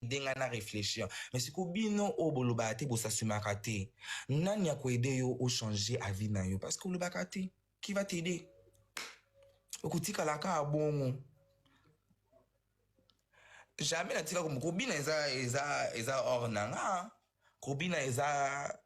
denga na réfléchir. Mais si kobino o bolobate bo sasumakate, nani ya aider yo au changer avis na yo parce que bolobakate qui va t'aider? Okutika la ka bongo. Jamais na tika comme kobina eza or nanga. Kobina eza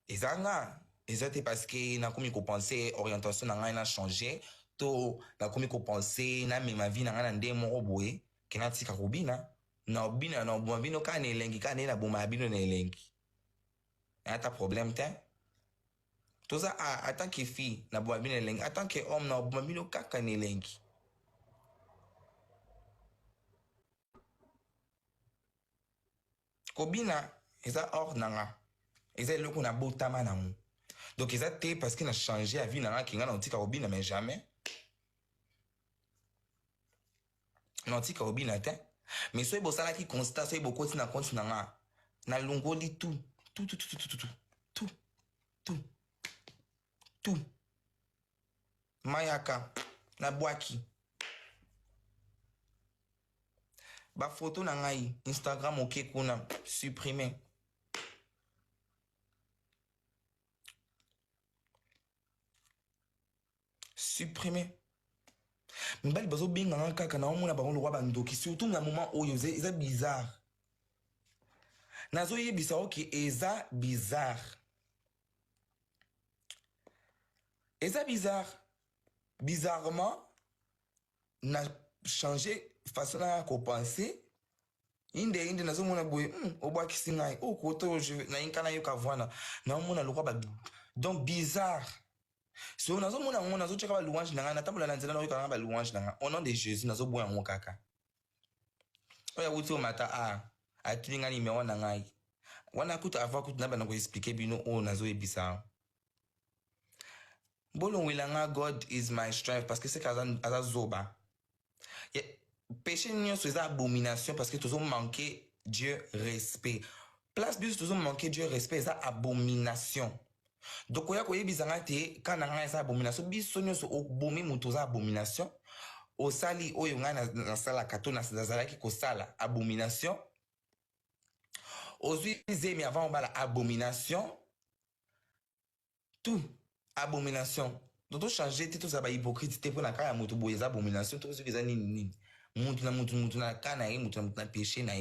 nga. Eza te parce que na komi ko penser orientation nanga na changer, to na komi ko penser na ma vie nanga na ndemo boye, ke na tika kobina. Na obina na obino ka na elengi ka na boma bino na elengi. Ata problème te. Tout ça en tant que fille na boma bino na elengi, en tant que homme na boma bino kaka na elengi. Kobina eza or nanga. Eza eloko na botama na mu. Donc eza te parce que na changé la vie nanga ki nga na tika kobina mais jamais. Na tika kobina te. Mais so ebo sala ki constat so ebo koti na compte nanga. Na longoli tout. Mayaka na boaki. Ba photo na ngai Instagram ok kuna supprimer. Supprimer. Mbali bazo benga nga kaka na omona ba ngolo ba ndoki surtout na moment oyo eza bizarre. Nazo yebisa ok eza bizarre. Eza bizarre. Bizarrement na changé façon à penser. Inde nazo mona boye obwa kisingai o koto je na inkana yo kavwana na mona lokwa ba donc bizarre. So nazo mona ngona nazo cheka ba louange nanga na tambola na nzela na yo kana ba louange nanga au nom de Jésus nazo boya ngo kaka. Oya wuti o mata atilinga ni mewa nanga yi. Wana kuta ava kuta na ba ngo expliquer bino o nazo ebisa. Bolo wilanga God is my strength parce que c'est kaza zoba. Péché nyonso eza abomination parce que toujours manquer Dieu respect. Place bis toujours manquer Dieu respect eza abomination. Donc oya koyebizanga te kana nga eza abomination biso nyonso obomi mutu eza abomination. Osali oyo nga na sala kato na zalaki ko sala abomination. Ozwi zemi avant bala abomination. Tout abomination. Donc to changer te to za ba hypocrite te pour na kaya mutu boye eza abomination to eza nini. Mutu na kana ye mutu na péché na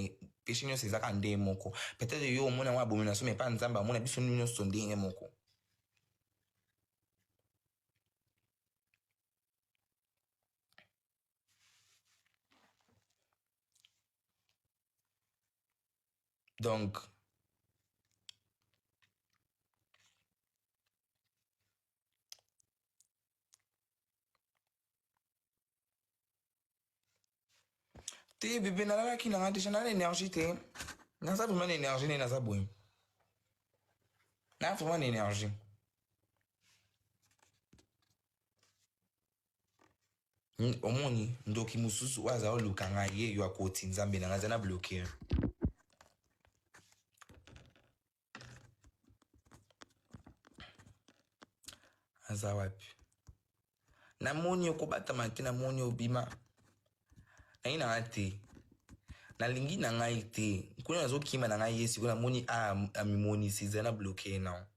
péché nyonso ezaka nde moko. Peut-être yo mona wa abomination mais pas nzamba mona biso nyonso ndenge moko. Donc te bébé nalala ki nanga déjà na l'énergie te. Naza vraiment l'énergie ne naza boy. Na vraiment l'énergie. Omoni ndoki mususu waza olukanga ye yo akoti nzambe na ngaza na bloquer. Aza wapi? Na moni okobata mate na moni obima. Na ina ate. Na lingi na ngai te. Kuna nazo kima na ngai yesi kuna moni amimoni siza na bloquer na.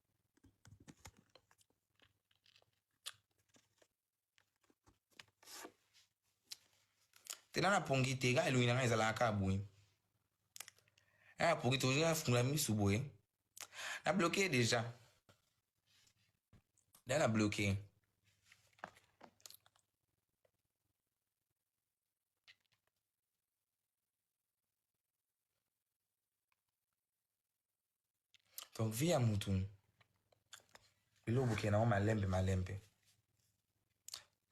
Tena na pongi te ga eluina ngai zala akabui. Na pongi to je fungula misu boye. Na bloquer déjà. Là, bloqué. Donc, via mutu. Bilo buke na malembe.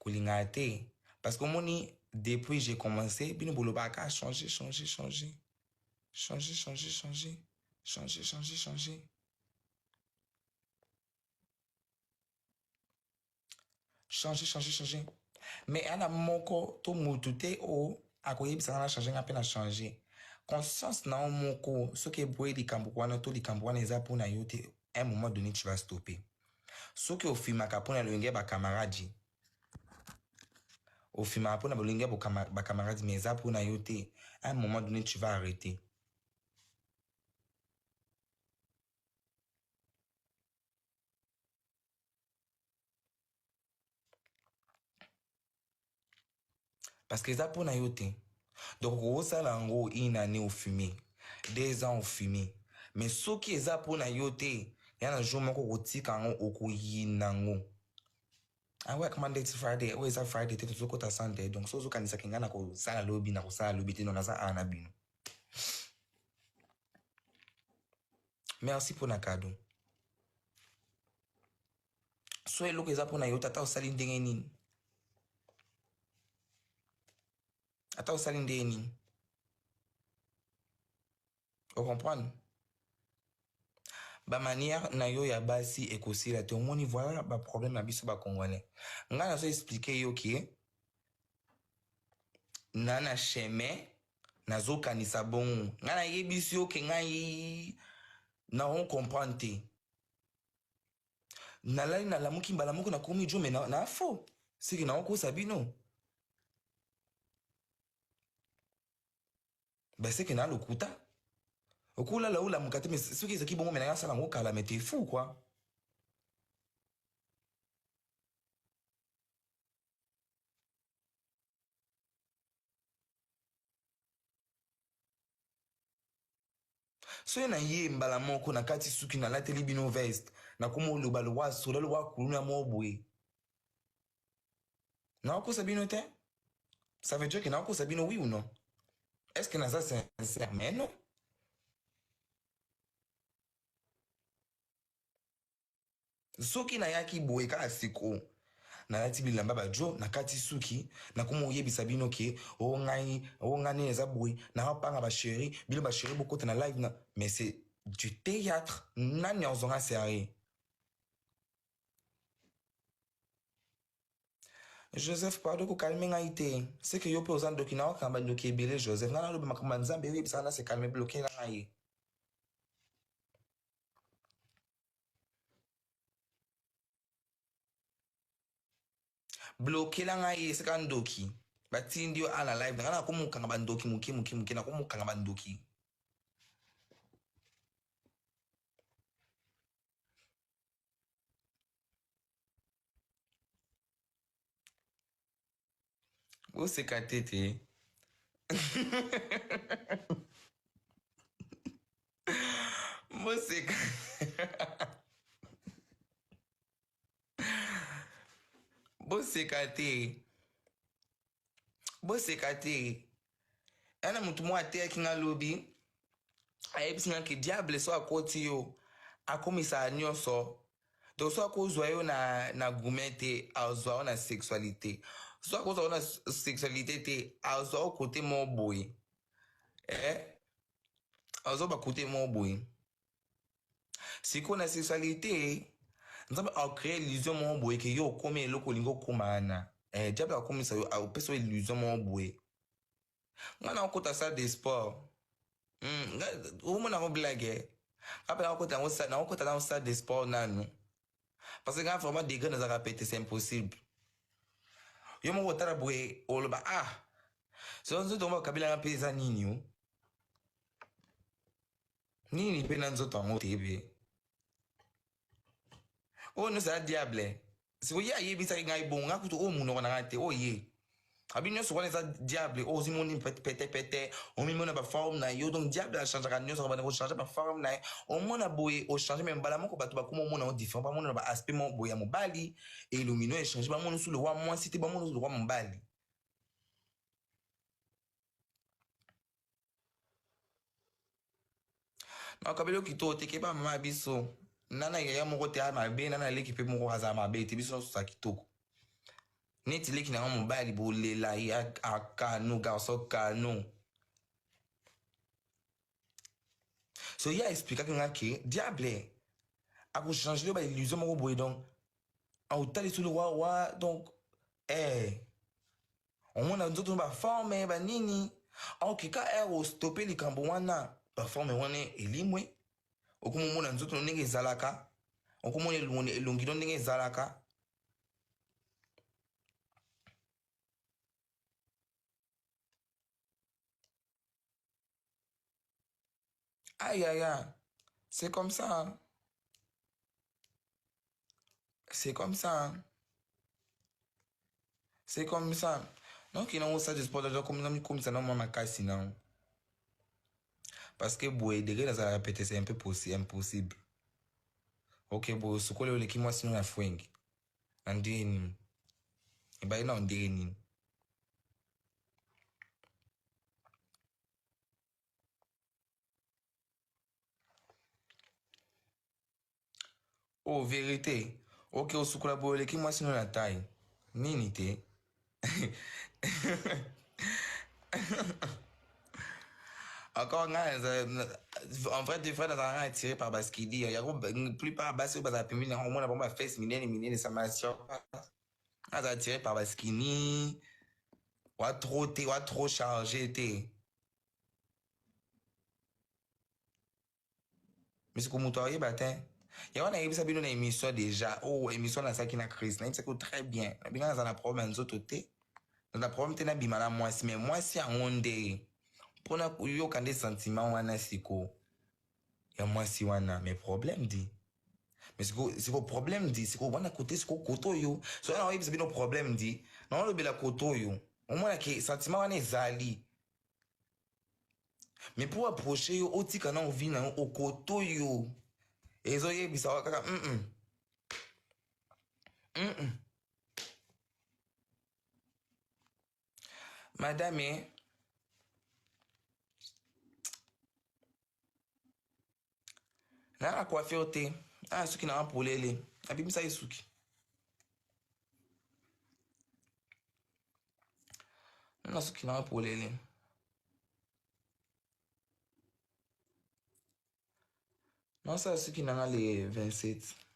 Kulinga te. Parce que moni, depuis j'ai commencé, bino bolobaka a changé. Changer. Mais ana moko to mutu te o akoyebisa na changer nga pe na changer. Conscience na moko ce que boye likambo wana to likambo wana eza pona yo te à un moment donné tu vas stopper. Ce que ofimaka pona lenge ba camarade. Ofimaka pona lenge ba camarade mais eza pona yo te à un moment donné tu vas arrêter. Parce que ça pour na yo te. Donc osala yango une année au fumé, 2 ans au fumé. Mais soki eza pour na yo te, ya na jour moko kotika yango okoyina yango. I work Monday to Friday. Always have Friday to Sokota Sunday. Donc so kanisa kingana ko sala lobby na ko sala lobby te na sa ana bino. Merci pour na cadeau. So eloko eza pour na yo tata osali ndenge nini? Ata osali ndenge nini? Vous comprenez? Ba manière na yo ya basi ekosila te omoni voilà ba problème na biso ba congolais. Nga na so expliquer yo ki na chemin nazo kanisa bon. Nga na yebisi yo ke ngai na on comprendre te. Nalali na lamuki mbala moko na komi jo me na fo. Siki na oko sabino. Ba seki na lokuta. Okula la ula mukate mais soki ezaki bongo me na sala ngo kala mais t'es fou quoi. So na ye mbala moko na kati suki na lateli bino veste na komo loba lo wa so lo wa kuluna mo boye. Na oko sabino te? Ça veut dire que na oko sabino oui ou non? Est-ce que na ça sincère? Mais non. Soki na yaki boye kaka siko na lati bilamba bajo na kati suki na komo yebisa bino ke o ngani eza boye na panga ba chéri bilo ba chéri bokota na live na mais c'est du théâtre nani ozonga sérieux. Joseph pardon ko calme ngai te c'est que yo pe ozan doki na okamba doki ebele Joseph na lobe makamba nzambe yebisa na se calme bloqué na ngai. Bloqué la ngai se kan doki batindi yo ala live na ko mukanga bandoki muki na ko mukanga bandoki. Wo se katete. Música. Boseka te. Ana mutu mo ate kinga lobi. Ayebisi nga ke diable so akoti yo. Akomisa nyonso. Donc so akozwa yo na gumete, azwa yo na sexualité. So akozwa yo na sexualité te, azwa yo kote mo boy. Azwa ba kote mo boy. Siko na sexualité, nzambe a créé illusion mo boy ke yo komi eloko lingo komana. Diable akomisa yo apeso illusion mo boy. Nga na okota salle de sport. Omona ko blague. Après na okota na salle de sport nanu. Parce que nga vraiment des gars na zaka pété c'est impossible. Yo mo kotala boy oloba so nzoto mo kabila nga pesa nini yo. Nini pe na nzoto ngo tebe. No sa diable. Si wo ya yebisa ngai bonga kutu o muno na ngate o ye. Abi nyonso wana eza diable o zimoni pete omimona ba forme na yo donc diable a changer ka nyonso ba changer ba forme na o mona boye o changer même bala moko bato ba kuma mona o différent ba mona ba aspect mo boye ya mobali et illumino e changer ba mona sous le roi moi cité ba mona sous le roi mobali. Na kabelo kito teke ba mama biso nana ya moko te ama be nana leki pe moko aza mabe te biso so sa kitoko. Neti leki na mobali bolela ya akano garçon kano. So ya expliquer que nga ke diable a ko changer ba illusion moko boye donc a utali sous le roi donc on mona nzoto ba forme ba nini ok ka o stopper likambo wana ba forme wana elimwe okomona nzoto ndenge ezalaka okomona elongi ndenge ezalaka. Aïe aïe aïe, c'est comme ça hein. C'est comme ça hein. C'est comme ça. Non, qui n'a pas de sport, comme ça, non, mon casse, non. Parce que, boy, de dans la répéter, c'est un peu impossible. Ok, boy, ce qu'on a qui moi, sinon, la fouing. Andini. Et bah, non, andini. Oh, vérité. Ok, au soukola, boy, qui moi, sinon, la taille. Nini, te. Encore, en vrai, des fois, dans un rang attiré par Baskidi, il y a une plupart Baskidi, parce que la au moins, la bombe a fait, minene, ça m'a attiré par Baskini, ou à trop chargé, t'es. Mais c'est comme toi, batin. Il y a une émission déjà, oh, émission dans ça qui n'a crise, c'est très bien. Bien, dans la problème, nous autres, t'es. Dans la problème, t'es na bimana, moi, mais moi, si en onde, pour na, yo, quand des sentiments, wana, siko. Il y a moi, si wana, mais problème, dit. Mais c'est quoi problème dit c'est quoi wana côté c'est quoi koto yo so na oyebi sabi no problème dit na wana bela koto yo au moins que sentiment wana ezali mais pour approcher yo otika na ovi na o koto yo ezoyebisa wa kaka madame na coiffure te suki na polele abimisa ye suki na suki na polele non ça suki na le 27